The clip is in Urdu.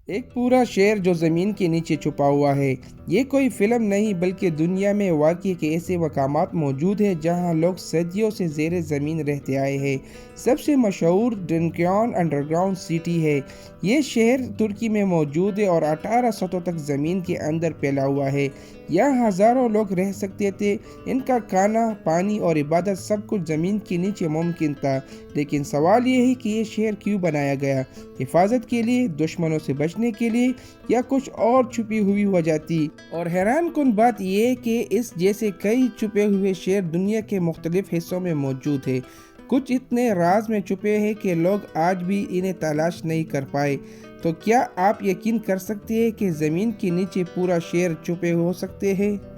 ایک پورا شہر جو زمین کے نیچے چھپا ہوا ہے۔ یہ کوئی فلم نہیں بلکہ دنیا میں واقع کے ایسے مقامات موجود ہیں جہاں لوگ صدیوں سے زیر زمین رہتے آئے ہیں۔ سب سے مشہور ڈرنکیون انڈرگراؤنڈ سٹی ہے۔ یہ شہر ترکی میں موجود ہے اور 18 سطحوں تک زمین کے اندر پھیلا ہوا ہے۔ یہاں ہزاروں لوگ رہ سکتے تھے۔ ان کا کھانا، پانی اور عبادت سب کچھ زمین کے نیچے ممکن تھا۔ لیکن سوال یہ ہے کہ یہ شہر کیوں بنایا گیا؟ حفاظت کے لیے، دشمنوں سے بچنے کے لیے، یا کچھ اور چھپی ہوئی وجہ تھی؟ اور حیران کن بات یہ ہے کہ اس جیسے کئی چھپے ہوئے شہر دنیا کے مختلف حصوں میں موجود ہیں۔ کچھ اتنے راز میں چھپے ہیں کہ لوگ آج بھی انہیں تلاش نہیں کر پائے۔ تو کیا آپ یقین کر سکتے ہیں کہ زمین کے نیچے پورا شہر چھپے ہو سکتے ہیں؟